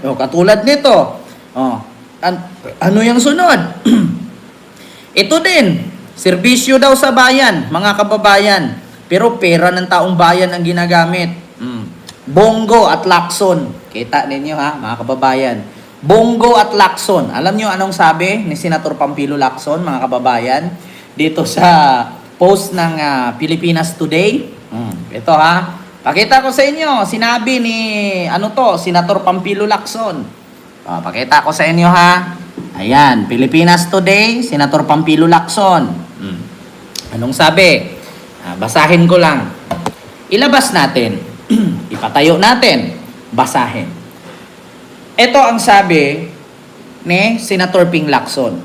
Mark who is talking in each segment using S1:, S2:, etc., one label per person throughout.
S1: O, katulad nito. O, ano yung sunod? Ito din, serbisyo daw sa bayan, mga kababayan. Pero pera ng taong bayan ang ginagamit. Bongo at Lacson. Kita ninyo ha, mga kababayan. Bongo at Lacson. Alam nyo anong sabi ni Senator Pampilo Lacson, mga kababayan? Dito sa post ng Pilipinas Today. Ito ha. Pakita ko sa inyo. Sinabi ni, Senator Pampilo Lacson. Pakita ko sa inyo ha. Ayan, Pilipinas Today, Senator Pampilo Lacson. Anong sabi? Basahin ko lang. Ilabas natin. Ipatayo natin. Basahin. Ito ang sabi ni Senator Ping Lacson.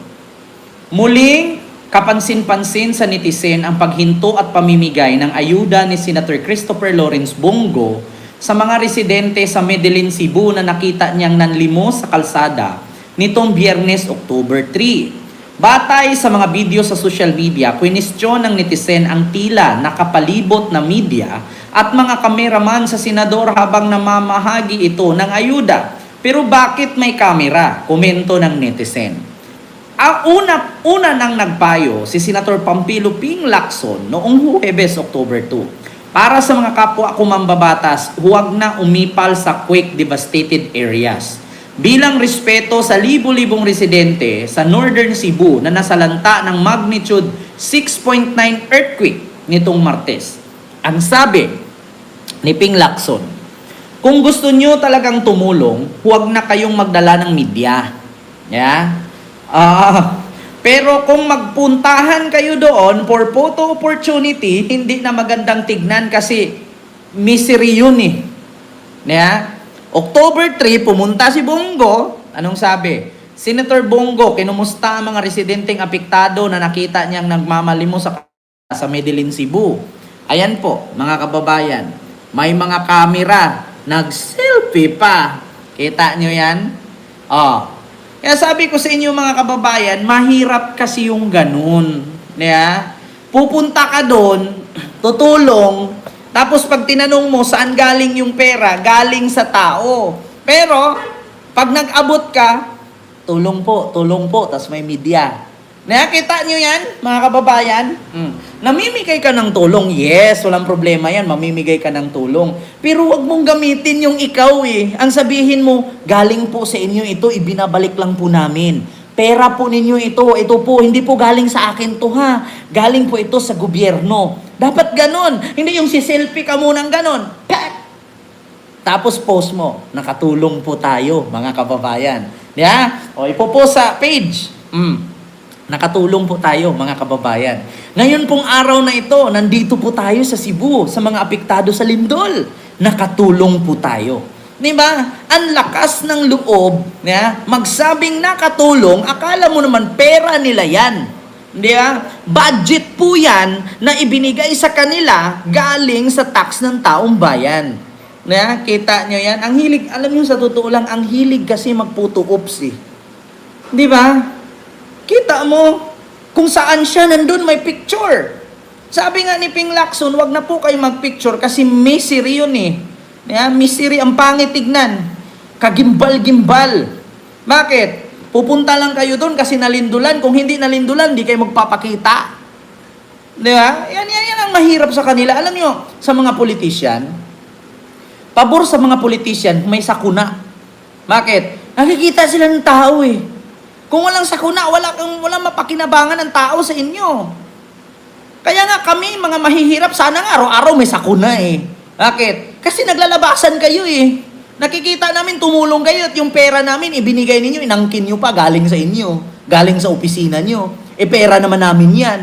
S1: Muling kapansin-pansin sa netizen ang paghinto at pamimigay ng ayuda ni Senator Christopher Lawrence Bongo sa mga residente sa Medellin, Cebu na nakita niyang nanlimos sa kalsada nitong Biyernes, October 3. Batay sa mga video sa social media, kwinestyon ng netizen ang tila nakapalibot na media at mga kameraman sa senador habang namamahagi ito ng ayuda. Pero bakit may kamera? Komento ng netizen. Una nang nagpayo si Senator Pampilo Ping Lacson noong Huwebes, October 2. Para sa mga kapwa ko mambabatas, huwag na umipal sa quake devastated areas. Bilang respeto sa libo-libong residente sa Northern Cebu na nasalanta ng magnitude 6.9 earthquake nitong Martes. Ang sabi ni Ping Lacson, kung gusto nyo talagang tumulong, huwag na kayong magdala ng media. Yeah? Pero kung magpuntahan kayo doon for photo opportunity, hindi na magandang tignan kasi misery yun eh. Yeah? October 3, pumunta si Bongo. Anong sabi? Senator Bongo, kinumusta ang mga residenteng apektado na nakita niyang nagmamalimo sa Medellin, Cebu. Ayan po, mga kababayan. May mga kamera. Nag-selfie pa. Kita nyo yan? Kaya sabi ko sa inyo mga kababayan, mahirap kasi yung ganun. Yeah? Pupunta ka doon, tutulong, tapos pag tinanong mo saan galing yung pera, galing sa tao. Pero, pag nag-abot ka, tulong po, tapos may media. Nakita nyo yan, mga kababayan? Namimigay ka ng tulong, yes, walang problema yan, mamimigay ka ng tulong. Pero wag mong gamitin yung ikaw eh. Ang sabihin mo, galing po sa inyo ito, ibinabalik lang po namin. Pera po ninyo ito po, hindi po galing sa akin to ha. Galing po ito sa gobyerno. Dapat ganon. Hindi yung si-selfie ka munang ganon. Pak! Tapos post mo, nakatulong po tayo, mga kababayan. Yeah? O ipopost sa page. Nakatulong po tayo, mga kababayan. Ngayon pong araw na ito, nandito po tayo sa Cebu, sa mga apektado sa lindol. Nakatulong po tayo. Diba? Ang lakas ng loob, magsabing nakatulong, akala mo naman pera nila yan. Diba? Budget po yan na ibinigay sa kanila galing sa tax ng taong bayan. Kita nyo yan? Ang hilig, alam nyo sa totoo lang, ang hilig kasi magputo-ups eh. Diba? Kita mo, kung saan siya nandun may picture. Sabi nga ni Ping Lacson, wag na po kayo magpicture kasi misery yun eh. Misery, ang pangit tignan. Kagimbal-gimbal. Bakit? Pupunta lang kayo doon kasi nalindulan. Kung hindi nalindulan, di kayo magpapakita. Di ba? Yan ang mahirap sa kanila. Alam nyo, sa mga politician, pabor sa mga politician, may sakuna. Bakit? Nakikita sila ng tao eh. Kung walang sakuna, walang mapakinabangan ng tao sa inyo. Kaya nga kami, mga mahihirap, sana nga araw-araw may sakuna eh. Bakit? Kasi naglalabasan kayo eh. Nakikita namin tumulong kayo at yung pera namin ibinigay ninyo, inangkin nyo pa galing sa inyo. Galing sa opisina nyo. Pera naman namin yan.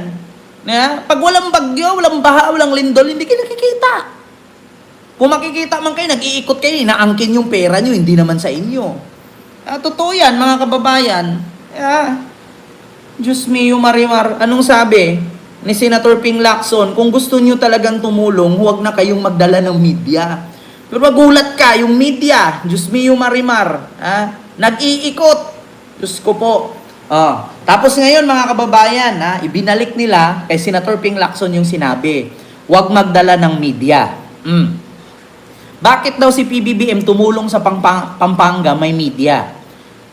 S1: Pag walang bagyo, walang baha, walang lindol, hindi kayo nakikita. Kung makikita man kayo, nag-iikot kayo, inaangkin yung pera nyo, hindi naman sa inyo. Totoo yan, mga kababayan. Diyos mio marimar. Anong sabi ni Senator Ping Lacson? Kung gusto nyo talagang tumulong, huwag na kayong magdala ng media. Pero magulat ka, yung media, Diyos mio marimar, nag-iikot. Diyos ko po. Tapos ngayon, mga kababayan, ibinalik nila kay Senator Ping Lacson yung sinabi, huwag magdala ng media. Bakit daw si PBBM tumulong sa Pampanga may media?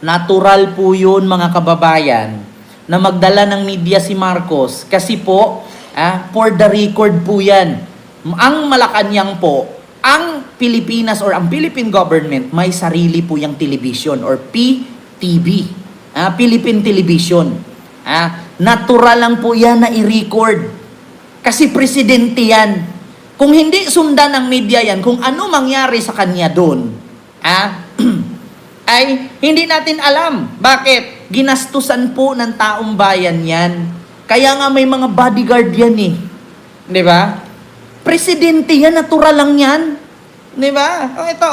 S1: Natural po yun mga kababayan na magdala ng media si Marcos kasi po, for the record po yan. Ang Malacanang po, ang Pilipinas or ang Philippine government may sarili po yung television or PTV, Philippine Television. Natural lang po yan na i-record kasi presidente yan. Kung hindi sundan ng media yan, kung ano mangyari sa kanya doon, ay hindi natin alam. Bakit? Ginastusan po ng taong bayan yan. Kaya nga may mga bodyguard yan eh. Di ba? Presidente yan, natural lang yan. Di ba? Ito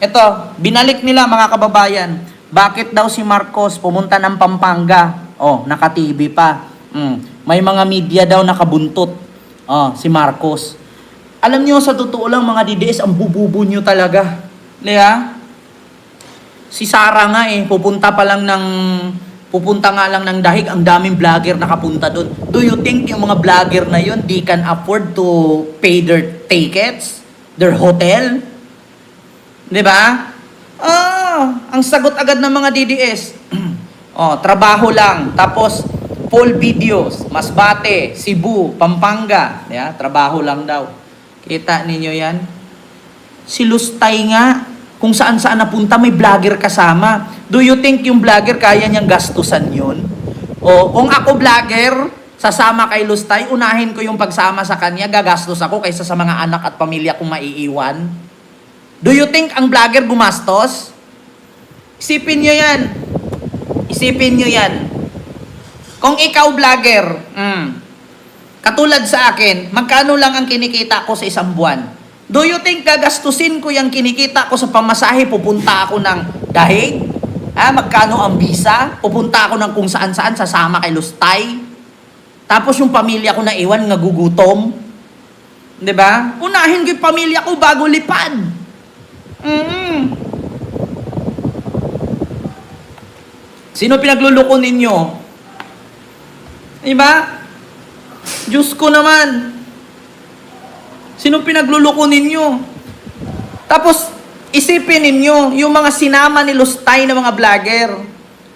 S1: Ito, binalik nila mga kababayan. Bakit daw si Marcos pumunta ng Pampanga? Naka-TV pa. May mga media daw nakabuntot. Si Marcos. Alam niyo, sa totoo lang mga DDS, ang bububo niyo talaga. Diba? Si Sara nga pupunta nga lang ng dahig, ang daming vlogger nakapunta doon. Do you think yung mga vlogger na yun, they can afford to pay their tickets? Their hotel? Diba? Ang sagot agad ng mga DDS, trabaho lang, tapos full videos, Masbate, Cebu, Pampanga. Trabaho lang daw. Kita ninyo yan? Si Lustay nga, kung saan-saan napunta, may vlogger kasama. Do you think yung vlogger kaya niyang gastusan yun? Kung ako vlogger, sasama kay Lustay, unahin ko yung pagsama sa kanya, gagastos ako kaysa sa mga anak at pamilya kong maiiwan. Do you think ang vlogger gumastos? Isipin nyo yan. Isipin nyo yan. Kung ikaw vlogger, katulad sa akin, magkano lang ang kinikita ko sa isang buwan? Do you think gagastusin ko yung kinikita ko sa pamasahe, pupunta ako ng dahig? Magkano ang visa? Pupunta ako ng kung saan-saan, sasama kay Lustay? Tapos yung pamilya ko na iwan, nagugutom? Diba? Unahin ko yung pamilya ko bago lipad. Sino pinagluloko ninyo? Diba? Diyos ko naman. Sino pinagluloko ninyo? Tapos, isipin ninyo, yung mga sinama ni Lustay na mga vlogger.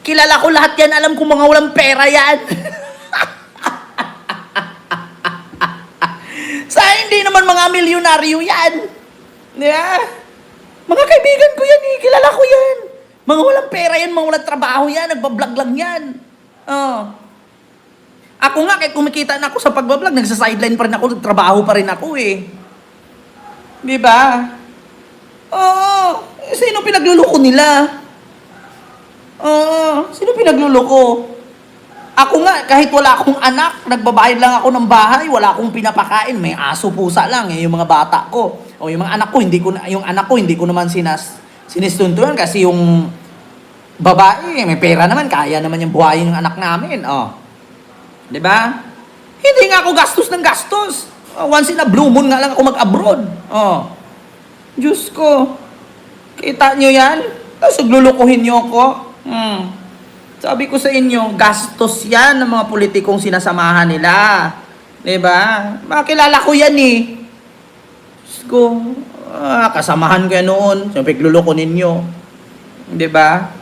S1: Kilala ko lahat yan, alam ko mga walang pera yan. Hindi naman mga milyonaryo yan. Diba? Mga kaibigan ko yan kilala ko yan. Mga walang pera yan, mga walang trabaho yan, nagbablog lang yan. Ako nga, kahit kumikita na ako sa pagbablog, nagsa-sideline pa rin ako, nagtrabaho pa rin ako Di ba? Sino pinagluloko nila? Sino pinagluloko? Ako nga, kahit wala akong anak, nagbabayad lang ako ng bahay, wala akong pinapakain, may aso, pusa lang, yung mga bata ko. O yung mga anak ko, yung anak ko, hindi ko naman sinistuntuan kasi yung babae, may pera naman, kaya naman yung buhayin yung anak namin. Diba? Hindi nga ako gastos ng gastos. Once in a blue moon nga lang ako mag-abroad. Diyos ko. Kita nyo yan? Tapos naglulukuhin nyo ako. Sabi ko sa inyo, gastos yan ng mga politikong sinasamahan nila. Diba? Makilala ko yan Diyos ko. Kasamahan ko yan noon. Siyempre, gluluko ninyo. Diba?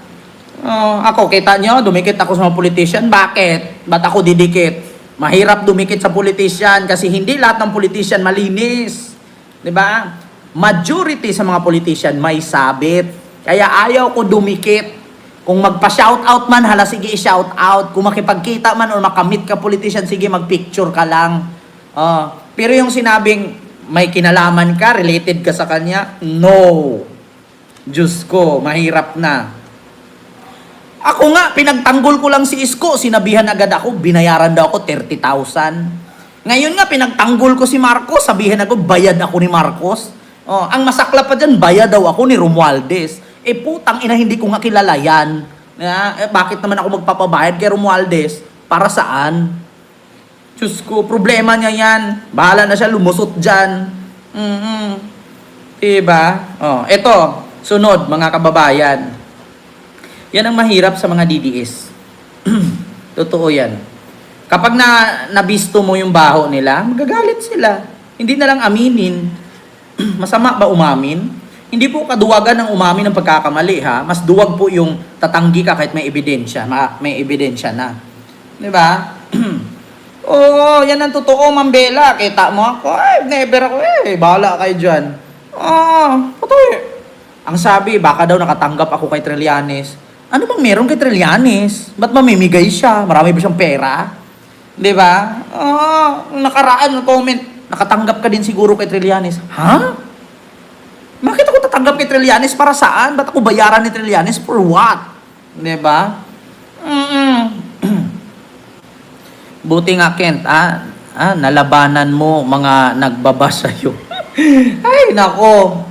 S1: Ako, kita nyo, dumikit ako sa mga politician. Bakit? Ba't ako didikit? Mahirap dumikit sa politician kasi hindi lahat ng politician malinis. Diba? Majority sa mga politician may sabit. Kaya ayaw ko dumikit. Kung magpa-shoutout man, hala sige i-shoutout. Kung makipagkita man or makamit ka politician, sige magpicture ka lang. Pero yung sinabing may kinalaman ka, related ka sa kanya, no. Diyos ko, mahirap na. Ako nga, pinagtanggol ko lang si Isko, sinabihan agad ako, binayaran daw ako 30,000. Ngayon nga, pinagtanggol ko si Marcos, sabihin ako, bayad ako ni Marcos. Ang masakla pa dyan, bayad daw ako ni Romualdez. Putang ina, hindi ko nga kilala yan. Bakit naman ako magpapabayad kay Romualdez? Para saan? Diyos ko, problema niya yan. Bahala na siya, lumusot dyan. Diba? Eto, sunod, mga kababayan. Yan ang mahirap sa mga DDS. Totoo yan. Kapag nabisto mo yung baho nila, magagalit sila. Hindi na lang aminin. masama ba umamin? Hindi po kaduwagan ng umamin ng pagkakamali ha. Mas duwag po yung tatanggi ka kahit may ebidensya. May ebidensya na. Di ba? Oo, yan ang totoo, Ma'am Bella. Kita mo ako, never ako bahala kayo dyan. Totoo Ang sabi, baka daw nakatanggap ako kay Trillanes. Ano bang meron kay Trillanes? Ba't mamimigay siya? Marami ba siyang pera? Di ba? Nakaraan ng comment, nakatanggap ka din siguro kay Trillanes. Ha? Bakit ako tatanggap kay Trillanes? Para saan? Ba't ako bayaran ni Trillanes? For what? Di ba? Buti nga, Kent, nalabanan mo mga nagbaba sa'yo. Ay, nako.